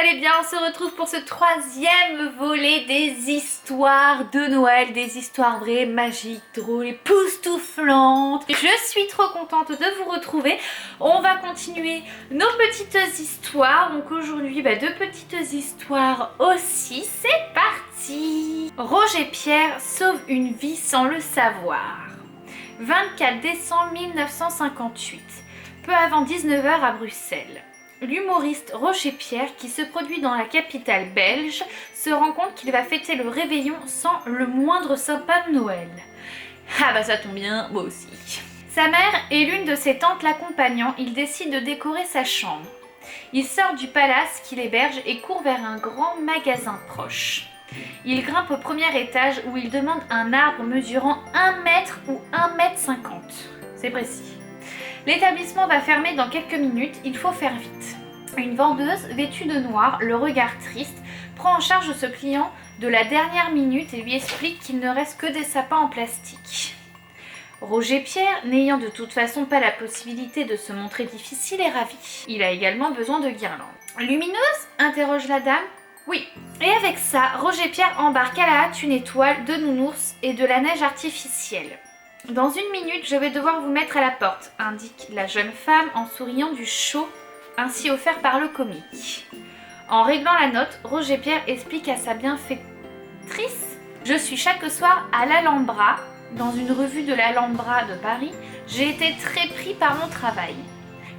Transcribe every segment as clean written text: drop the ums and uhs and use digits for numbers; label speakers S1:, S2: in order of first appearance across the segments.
S1: allez bien, on se retrouve pour ce troisième volet des histoires de Noël, des histoires vraies, magiques, drôles, époustouflantes. Je suis trop contente de vous retrouver. On va continuer nos petites histoires. Donc aujourd'hui, deux petites histoires aussi. C'est parti! Roger Pierre sauve une vie sans le savoir. 24 décembre 1958, peu avant 19 h à Bruxelles. L'humoriste Roger Pierre, qui se produit dans la capitale belge, se rend compte qu'il va fêter le réveillon sans le moindre sapin de Noël. Ah bah ça tombe bien, moi aussi. Sa mère et l'une de ses tantes l'accompagnant, il décide de décorer sa chambre. Il sort du palace qu'il héberge et court vers un grand magasin proche. Il grimpe au premier étage où il demande un arbre mesurant 1 mètre ou 1 mètre 50. C'est précis. L'établissement va fermer dans quelques minutes, il faut faire vite. Une vendeuse, vêtue de noir, le regard triste, prend en charge ce client de la dernière minute et lui explique qu'il ne reste que des sapins en plastique. Roger Pierre, n'ayant de toute façon pas la possibilité de se montrer difficile, est ravi. Il a également besoin de guirlandes. Lumineuse ? Interroge la dame. Oui. Et avec ça, Roger Pierre embarque à la hâte une étoile, de nounours et de la neige artificielle. Dans 1 minute, je vais devoir vous mettre à la porte, indique la jeune femme en souriant du show ainsi offert par le comique. En réglant la note, Roger Pierre explique à sa bienfaitrice: je suis chaque soir à l'Alhambra, dans une revue de l'Alhambra de Paris. J'ai été très pris par mon travail.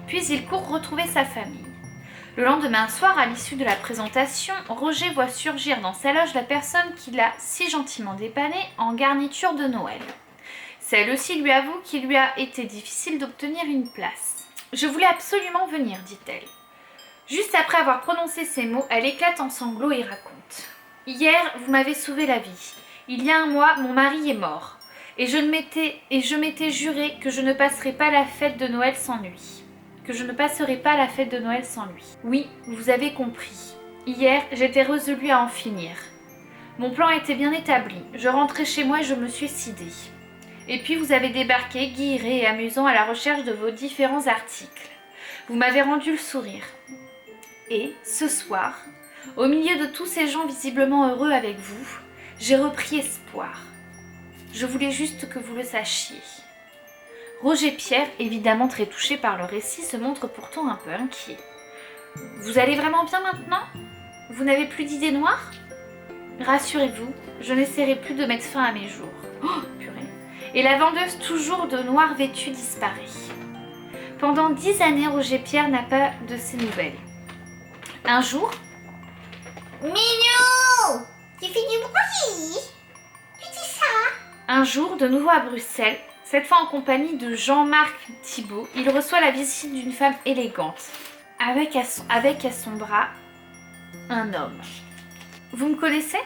S1: Puis il court retrouver sa famille. Le lendemain soir, à l'issue de la présentation, Roger voit surgir dans sa loge la personne qui l'a si gentiment dépanné en garniture de Noël. Celle-ci lui avoue qu'il lui a été difficile d'obtenir une place. « Je voulais absolument venir, dit-elle. » Juste après avoir prononcé ces mots, elle éclate en sanglots et raconte. « Hier, vous m'avez sauvé la vie. Il y a 1 mois, mon mari est mort. Et je m'étais juré que je ne passerai pas la fête de Noël sans lui. Oui, vous avez compris. Hier, j'étais résolue à en finir. Mon plan était bien établi. Je rentrais chez moi et je me suicidais. Et puis vous avez débarqué, guilleret et amusant à la recherche de vos différents articles. Vous m'avez rendu le sourire. Et, ce soir, au milieu de tous ces gens visiblement heureux avec vous, j'ai repris espoir. Je voulais juste que vous le sachiez. » Roger Pierre, évidemment très touché par le récit, se montre pourtant un peu inquiet. « Vous allez vraiment bien maintenant ? Vous n'avez plus d'idées noires ? Rassurez-vous, je n'essaierai plus de mettre fin à mes jours. » Oh, purée. Et la vendeuse, toujours de noir vêtue, disparaît. Pendant 10 années, Roger Pierre n'a pas de ses nouvelles. Un jour...
S2: Minou, tu fais du bruit. Tu dis ça?
S1: Un jour, de nouveau à Bruxelles, cette fois en compagnie de Jean-Marc Thibault, il reçoit la visite d'une femme élégante, avec à son bras un homme. Vous me connaissez ?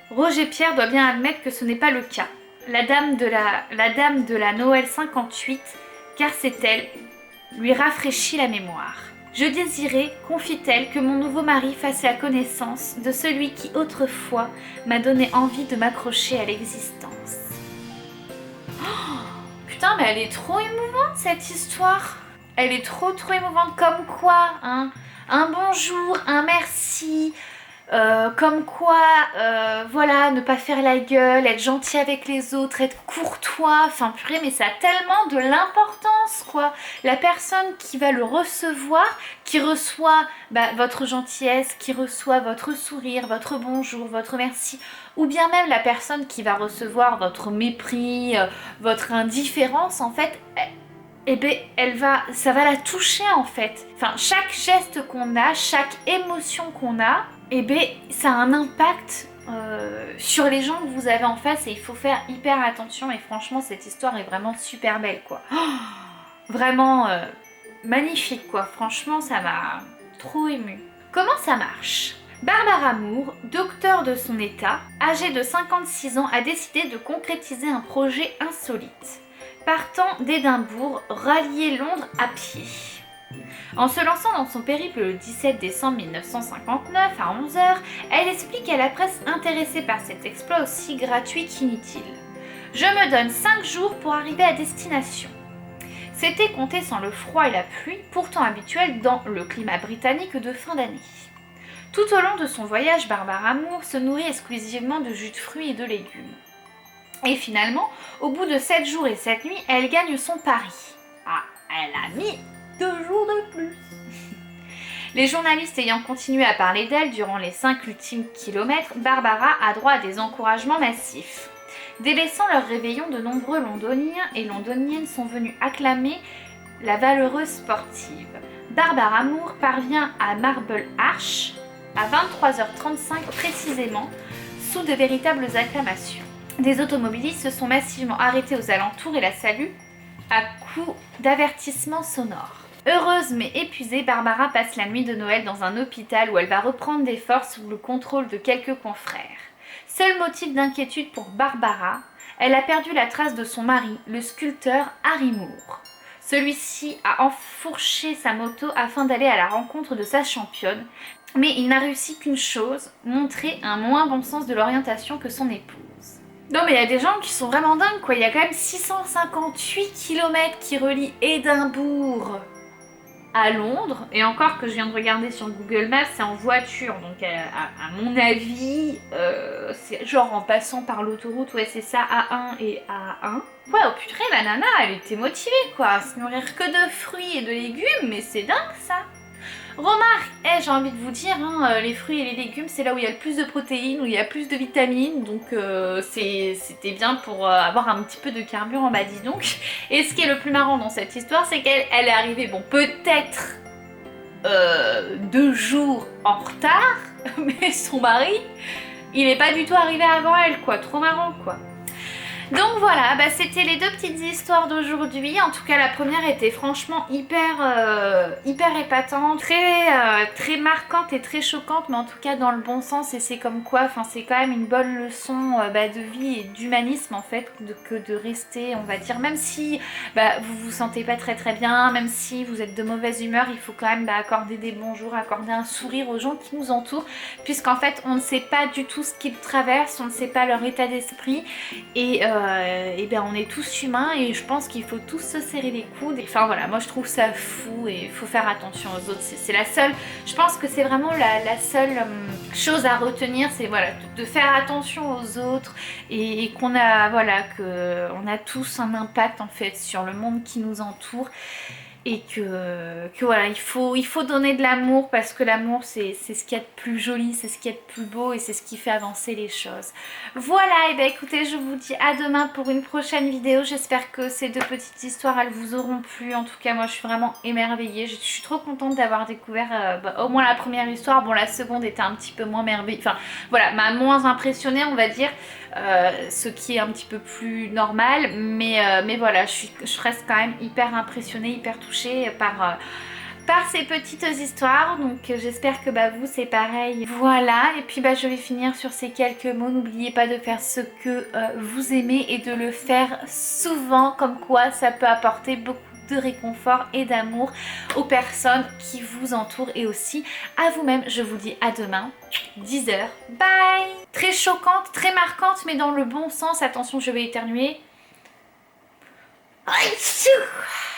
S1: Roger Pierre doit bien admettre que ce n'est pas le cas. La dame de la Noël 58, car c'est elle, lui rafraîchit la mémoire. Je désirais, confie-t-elle, que mon nouveau mari fasse la connaissance de celui qui autrefois m'a donné envie de m'accrocher à l'existence. Oh, putain, mais elle est trop émouvante cette histoire. Elle est trop émouvante. Comme quoi, hein, un bonjour, un merci. Comme quoi, voilà, ne pas faire la gueule, être gentil avec les autres, être courtois, enfin purée, mais ça a tellement de l'importance, quoi. La personne qui va le recevoir, qui reçoit votre gentillesse, qui reçoit votre sourire, votre bonjour, votre merci, ou bien même la personne qui va recevoir votre mépris, votre indifférence, en fait, ça va la toucher, en fait. Enfin, chaque geste qu'on a, chaque émotion qu'on a, ça a un impact sur les gens que vous avez en face et il faut faire hyper attention. Et franchement, cette histoire est vraiment super belle, quoi. Oh, vraiment magnifique, quoi. Franchement, ça m'a trop émue. Comment ça marche ? Barbara Moore, docteur de son état, âgée de 56 ans, a décidé de concrétiser un projet insolite. Partant d'Édimbourg, rallier Londres à pied. En se lançant dans son périple le 17 décembre 1959 à 11 h, elle explique à la presse intéressée par cet exploit aussi gratuit qu'inutile. « Je me donne 5 jours pour arriver à destination. » C'était compté sans le froid et la pluie, pourtant habituels dans le climat britannique de fin d'année. Tout au long de son voyage, Barbara Moore se nourrit exclusivement de jus de fruits et de légumes. Et finalement, au bout de 7 jours et 7 nuits, elle gagne son pari. Ah, elle a mis 2 jours de plus. Les journalistes ayant continué à parler d'elle durant les 5 ultimes kilomètres, Barbara a droit à des encouragements massifs. Délaissant leur réveillon, de nombreux londoniens et londoniennes sont venus acclamer la valeureuse sportive. Barbara Moore parvient à Marble Arch à 23h35 précisément, sous de véritables acclamations. Des automobilistes se sont massivement arrêtés aux alentours et la saluent à coups d'avertissements sonores. Heureuse mais épuisée, Barbara passe la nuit de Noël dans un hôpital où elle va reprendre des forces sous le contrôle de quelques confrères. Seul motif d'inquiétude pour Barbara, elle a perdu la trace de son mari, le sculpteur Harry Moore. Celui-ci a enfourché sa moto afin d'aller à la rencontre de sa championne, mais il n'a réussi qu'une chose, montrer un moins bon sens de l'orientation que son épouse. Non mais il y a des gens qui sont vraiment dingues quoi, il y a quand même 658 km qui relient Édimbourg à Londres, et encore que je viens de regarder sur Google Maps, c'est en voiture, donc à mon avis, c'est genre en passant par l'autoroute, ouais c'est ça, A1 et A1. Ouais, oh purée, la nana, elle était motivée quoi, à se nourrir que de fruits et de légumes, mais c'est dingue ça. Remarque, j'ai envie de vous dire, hein, les fruits et les légumes, c'est là où il y a le plus de protéines, où il y a plus de vitamines, donc c'était bien pour avoir un petit peu de carburant, bah dis donc. Et ce qui est le plus marrant dans cette histoire, c'est qu'elle est arrivée, bon peut-être 2 jours en retard, mais son mari, il n'est pas du tout arrivé avant elle, quoi, trop marrant, quoi. Donc voilà, bah c'était les 2 petites histoires d'aujourd'hui. En tout cas, la première était franchement hyper épatante, très marquante et très choquante, mais en tout cas dans le bon sens. Et c'est comme quoi, enfin c'est quand même une bonne leçon de vie et d'humanisme en fait, que de rester, on va dire, même si vous vous sentez pas très bien, même si vous êtes de mauvaise humeur, il faut quand même accorder des bonjours, accorder un sourire aux gens qui nous entourent, puisqu'en fait on ne sait pas du tout ce qu'ils traversent, on ne sait pas leur état d'esprit, et on est tous humains et je pense qu'il faut tous se serrer les coudes. Enfin voilà, moi je trouve ça fou et il faut faire attention aux autres. C'est la seule, je pense que c'est vraiment la seule chose à retenir, c'est voilà, de faire attention aux autres et qu'on a, voilà, qu'on a tous un impact en fait sur le monde qui nous entoure. Et que voilà, il faut donner de l'amour, parce que l'amour c'est ce qu'il y a de plus joli, c'est ce qu'il y a de plus beau et c'est ce qui fait avancer les choses. Voilà, et bien écoutez, je vous dis à demain pour une prochaine vidéo. J'espère que ces 2 petites histoires elles vous auront plu. En tout cas moi je suis vraiment émerveillée, je suis trop contente d'avoir découvert au moins la première histoire. Bon, la seconde était un petit peu moins merveilleuse, enfin voilà, m'a moins impressionnée on va dire. Ce qui est un petit peu plus normal, mais voilà, je reste quand même hyper impressionnée, hyper touchée par ces petites histoires, donc j'espère que vous c'est pareil. Voilà, et puis je vais finir sur ces quelques mots. N'oubliez pas de faire ce que vous aimez et de le faire souvent, comme quoi ça peut apporter beaucoup de réconfort et d'amour aux personnes qui vous entourent et aussi à vous-même. Je vous dis à demain, 10h. Bye. Très choquante, très marquante, mais dans le bon sens. Attention, je vais éternuer. Aïe.